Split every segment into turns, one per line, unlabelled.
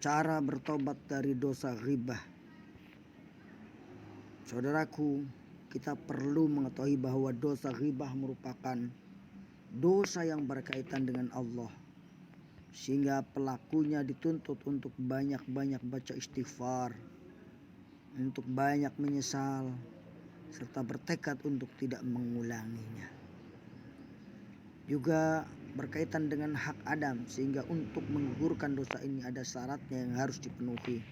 Cara bertobat dari dosa ghibah. Saudaraku, kita perlu mengetahui bahwa dosa ghibah merupakan dosa yang berkaitan dengan Allah, sehingga pelakunya dituntut untuk banyak-banyak baca istighfar, untuk banyak menyesal, serta bertekad untuk tidak mengulanginya. Juga berkaitan dengan hak Adam, sehingga untuk menggugurkan dosa ini ada syaratnya yang harus dipenuhi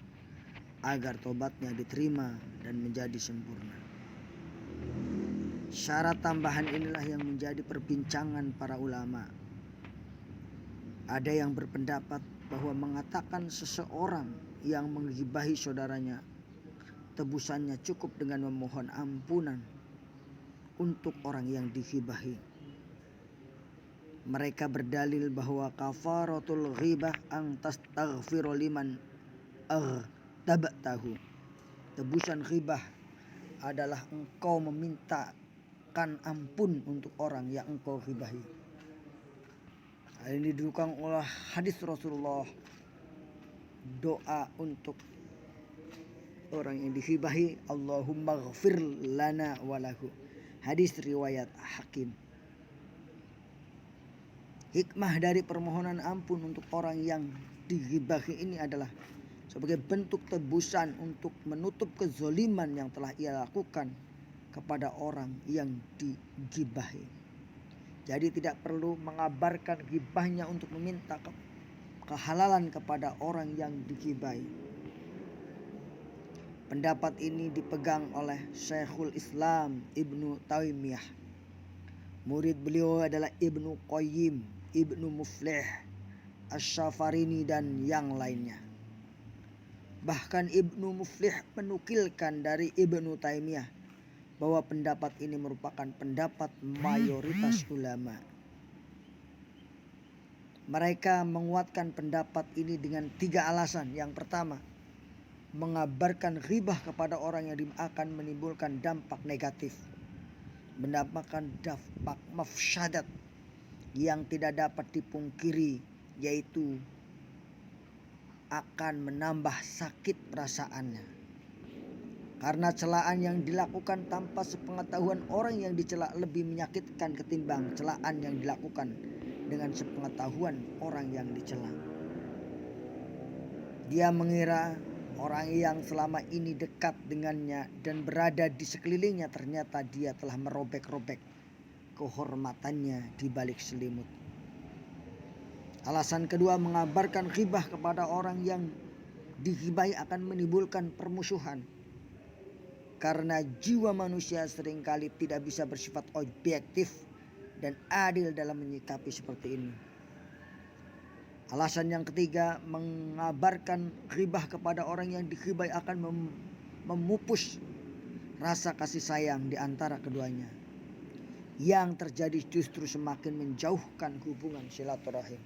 agar tobatnya diterima dan menjadi sempurna. Syarat tambahan inilah yang menjadi perbincangan para ulama. Ada yang berpendapat bahwa mengatakan seseorang yang menggibahi saudaranya, tebusannya cukup dengan memohon ampunan untuk orang yang digibahi. Mereka berdalil bahwa kafaratul ghibah an tastaghfiru liman tabatahu. Tebusan ghibah adalah engkau memintakan ampun untuk orang yang engkau ghibahi. Hal ini didukung oleh hadis Rasulullah, doa untuk orang yang dighibahi, Allahumma ghfir lana walahu. Hadis riwayat Hakim. Hikmah dari permohonan ampun untuk orang yang dighibahi ini adalah sebagai bentuk tebusan untuk menutup kezoliman yang telah ia lakukan kepada orang yang digibahi. Jadi tidak perlu mengabarkan gibahnya untuk meminta kehalalan kepada orang yang digibahi. Pendapat ini dipegang oleh Syekhul Islam Ibnu Taimiyah. Murid beliau adalah Ibnu Qayyim, Ibnu Muflih, Asy-Syafarini dan yang lainnya. Bahkan Ibnu Muflih menukilkan dari Ibnu Taimiyah bahwa pendapat ini merupakan pendapat mayoritas ulama. Mereka menguatkan pendapat ini dengan 3 alasan. Yang pertama, mengabarkan ghibah kepada orang yang akan menimbulkan dampak negatif, mendapatkan dampak mafsadat yang tidak dapat dipungkiri, yaitu akan menambah sakit perasaannya. Karena celaan yang dilakukan tanpa sepengetahuan orang yang dicela lebih menyakitkan ketimbang celaan yang dilakukan dengan sepengetahuan orang yang dicela. Dia mengira orang yang selama ini dekat dengannya dan berada di sekelilingnya, ternyata dia telah merobek-robek kehormatannya di balik selimut. Alasan kedua, mengabarkan ghibah kepada orang yang dighibahi akan menimbulkan permusuhan. Karena jiwa manusia seringkali tidak bisa bersifat objektif dan adil dalam menyikapi seperti ini. Alasan yang ketiga, mengabarkan ghibah kepada orang yang dighibahi akan memupus rasa kasih sayang di antara keduanya. Yang terjadi justru semakin menjauhkan hubungan silaturahim.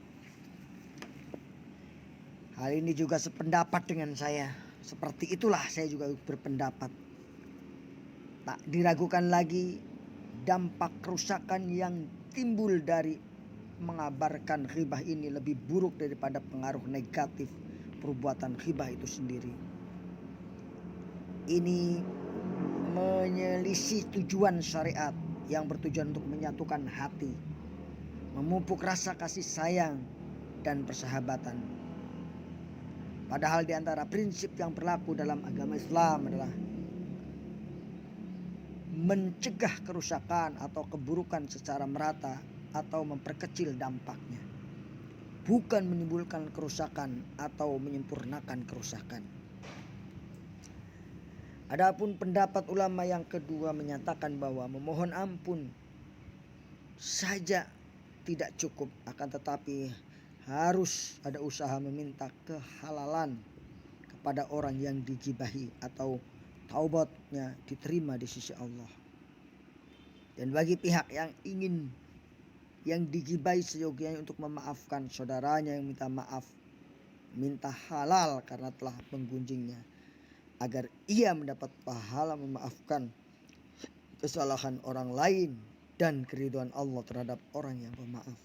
Hal ini juga sependapat dengan saya. Seperti itulah saya juga berpendapat. Tak diragukan lagi dampak kerusakan yang timbul dari mengabarkan ghibah ini lebih buruk daripada pengaruh negatif perbuatan ghibah itu sendiri. Ini menyelisih tujuan syariat yang bertujuan untuk menyatukan hati, memupuk rasa kasih sayang dan persahabatan. Padahal di antara prinsip yang berlaku dalam agama Islam adalah mencegah kerusakan atau keburukan secara merata atau memperkecil dampaknya, bukan menimbulkan kerusakan atau menyempurnakan kerusakan. Adapun pendapat ulama yang kedua menyatakan bahwa memohon ampun saja tidak cukup, akan tetapi harus ada usaha meminta kehalalan kepada orang yang digibahi atau taubatnya diterima di sisi Allah. Dan bagi pihak yang ingin yang digibahi seyogianya untuk memaafkan saudaranya yang minta maaf, minta halal karena telah menggunjingnya, agar ia mendapat pahala memaafkan kesalahan orang lain dan keridhaan Allah terhadap orang yang pemaaf.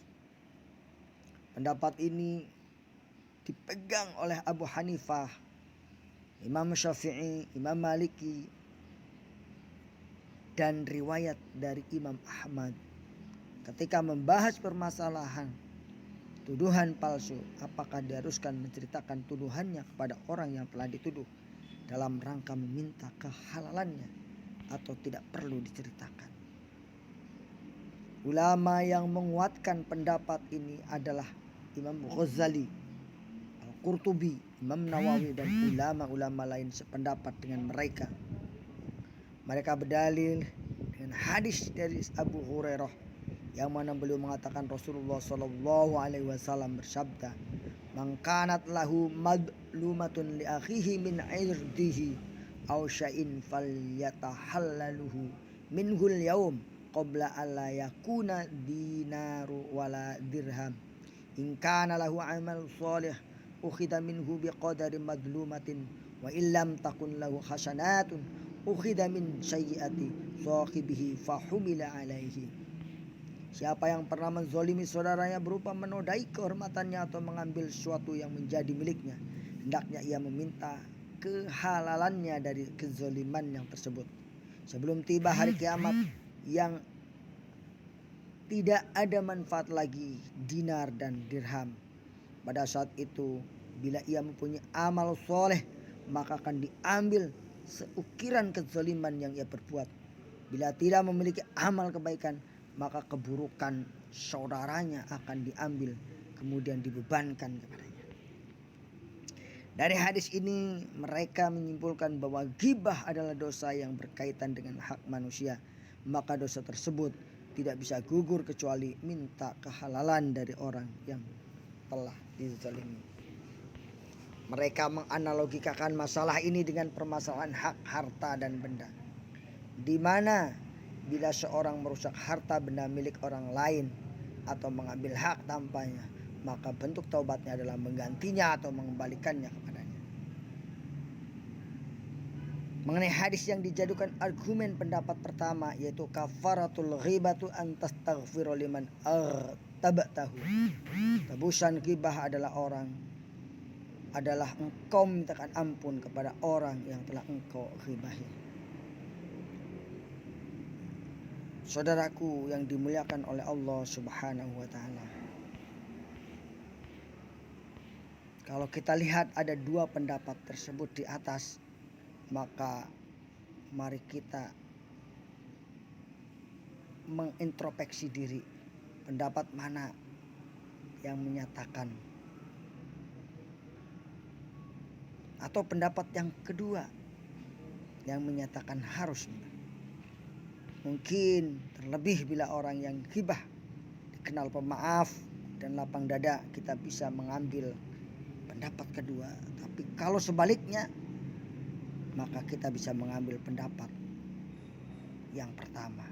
Pendapat ini dipegang oleh Abu Hanifah, Imam Syafi'i, Imam Maliki, dan riwayat dari Imam Ahmad. Ketika membahas permasalahan tuduhan palsu, apakah diharuskan menceritakan tuduhannya kepada orang yang telah dituduh dalam rangka meminta kehalalannya atau tidak perlu diceritakan? Ulama yang menguatkan pendapat ini adalah Imam Ghazali, Al-Qurtubi, Imam Nawawi, dan ulama-ulama lain sependapat dengan mereka. Mereka berdalil dengan hadis dari Abu Hurairah yang mana beliau mengatakan Rasulullah Shallallahu Alaihi Wasallam bersabda, "Man kanat lahu madlumatun li akhihi min irdihi aw syai'in falyatahallaluhu minhul yaum qabla alla yakuna dinaru wala dirham. In kana lahu amal salih ukhida minhu biqadari madlumatin wa illam takun lahu hasanatun ukhida min sayyiati sahibihi fahumila alaihi." Siapa yang pernah menzolimi saudaranya berupa menodai kehormatannya atau mengambil sesuatu yang menjadi miliknya, hendaknya ia meminta kehalalannya dari kezoliman yang tersebut sebelum tiba hari kiamat yang tidak ada manfaat lagi dinar dan dirham. Pada saat itu, bila ia mempunyai amal soleh, maka akan diambil seukiran kezoliman yang ia perbuat. Bila tidak memiliki amal kebaikan, maka keburukan saudaranya akan diambil kemudian dibebankan kepadanya. Dari hadis ini mereka menyimpulkan bahwa ghibah adalah dosa yang berkaitan dengan hak manusia, maka dosa tersebut tidak bisa gugur kecuali minta kehalalan dari orang yang telah dizalimi. Mereka menganalogikakan masalah ini dengan permasalahan hak harta dan benda, di mana bila seorang merusak harta benda milik orang lain atau mengambil hak tanpanya, maka bentuk taubatnya adalah menggantinya atau mengembalikannya kepadanya. Mengenai hadis yang dijadikan argumen pendapat pertama, yaitu kafaratul ghibatu an tastaghfiru liman artabtahu. Tebusan ghibah adalah engkau mintakan ampun kepada orang yang telah engkau ghibahi. Saudaraku yang dimuliakan oleh Allah Subhanahu wa Ta'ala, kalau kita lihat ada dua pendapat tersebut di atas, maka mari kita mengintrospeksi diri, pendapat mana yang menyatakan, atau pendapat yang kedua yang menyatakan harus. Mungkin terlebih bila orang yang ghibah dikenal pemaaf dan lapang dada, kita bisa mengambil pendapat kedua. Tapi kalau sebaliknya, maka kita bisa mengambil pendapat yang pertama.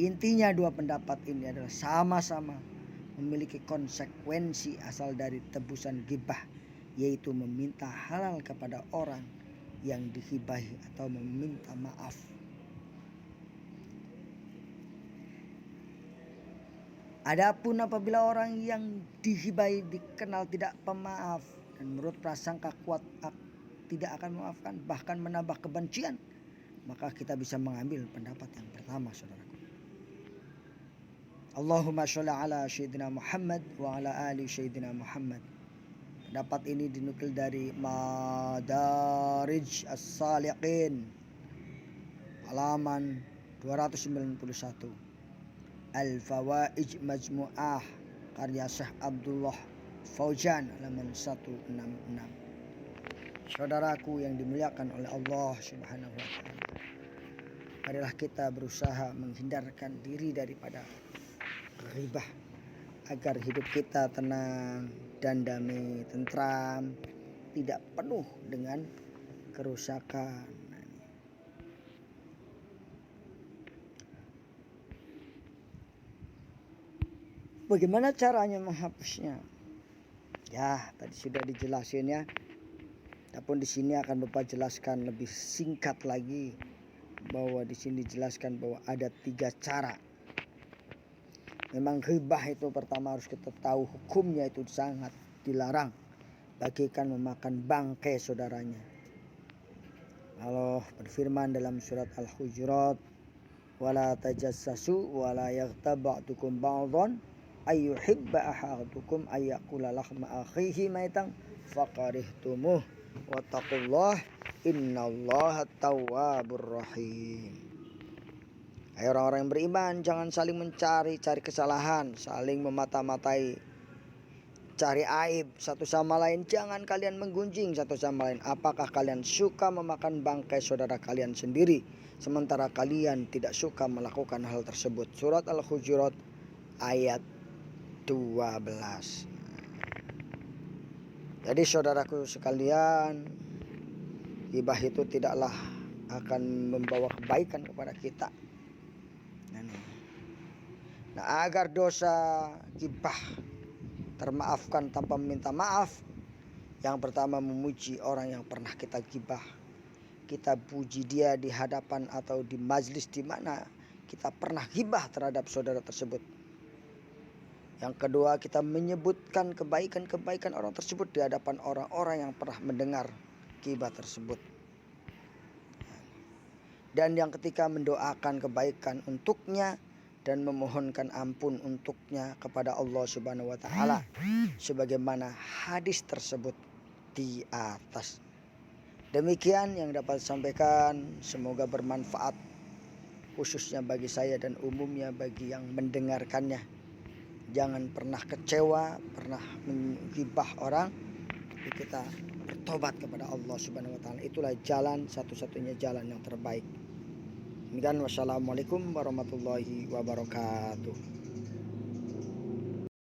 Intinya dua pendapat ini adalah sama-sama memiliki konsekuensi asal dari tebusan ghibah, yaitu meminta halal kepada orang yang dighibahi atau meminta maaf. Adapun apabila orang yang dighibahi dikenal tidak pemaaf dan menurut prasangka kuat tidak akan memaafkan, bahkan menambah kebencian, maka kita bisa mengambil pendapat yang pertama, saudaraku. Allahumma sholli ala Sayyidina Muhammad wa ala ali Sayyidina Muhammad. Pendapat ini dinukil dari Madarij As-Saliqin halaman 291. Al-Fawaid Majmu'ah karya Syekh Abdullah Fauzan halaman 166. Saudaraku yang dimuliakan oleh Allah Subhanahu wa Ta'ala, marilah kita berusaha menghindarkan diri daripada ghibah agar hidup kita tenang dan damai, tentram, tidak penuh dengan kerusakan. Bagaimana caranya menghapusnya? Ya, tadi sudah dijelasin ya. Adapun di sini akan Bapak jelaskan lebih singkat lagi, bahwa di sini dijelaskan bahwa ada 3 cara. Memang ghibah itu pertama harus kita tahu hukumnya itu sangat dilarang bagikan memakan bangkai saudaranya. Allah berfirman dalam surat Al-Hujurat, wala tajassasu wala yaghtab ba'dukum ba'dhan ayyuhibba ahadukum ayyakula lahma akhihi maitan faqarihtumuh wattaqullah innallaha tawwabur rahim. Hai orang-orang yang beriman, jangan saling mencari kesalahan, saling memata-matai, cari aib satu sama lain. Jangan kalian menggunjing satu sama lain. Apakah kalian suka memakan bangkai saudara kalian sendiri, sementara kalian tidak suka melakukan hal tersebut? Surat Al-Hujurat ayat 12. Jadi saudaraku sekalian, ghibah itu tidaklah akan membawa kebaikan kepada kita. Nah, agar dosa ghibah termaafkan tanpa meminta maaf, yang pertama memuji orang yang pernah kita ghibah. Kita puji dia di hadapan atau di majlis di mana kita pernah ghibah terhadap saudara tersebut. Yang kedua, kita menyebutkan kebaikan-kebaikan orang tersebut di hadapan orang-orang yang pernah mendengar ghibah tersebut. Dan yang ketiga, mendoakan kebaikan untuknya dan memohonkan ampun untuknya kepada Allah Subhanahu wa taala sebagaimana hadis tersebut di atas. Demikian yang dapat sampaikan, semoga bermanfaat khususnya bagi saya dan umumnya bagi yang mendengarkannya. Jangan pernah kecewa, pernah menghibah orang. Kita bertobat kepada Allah Subhanahu wa taala. Itulah jalan, satu-satunya jalan yang terbaik. Demikian, wassalamualaikum warahmatullahi wabarakatuh.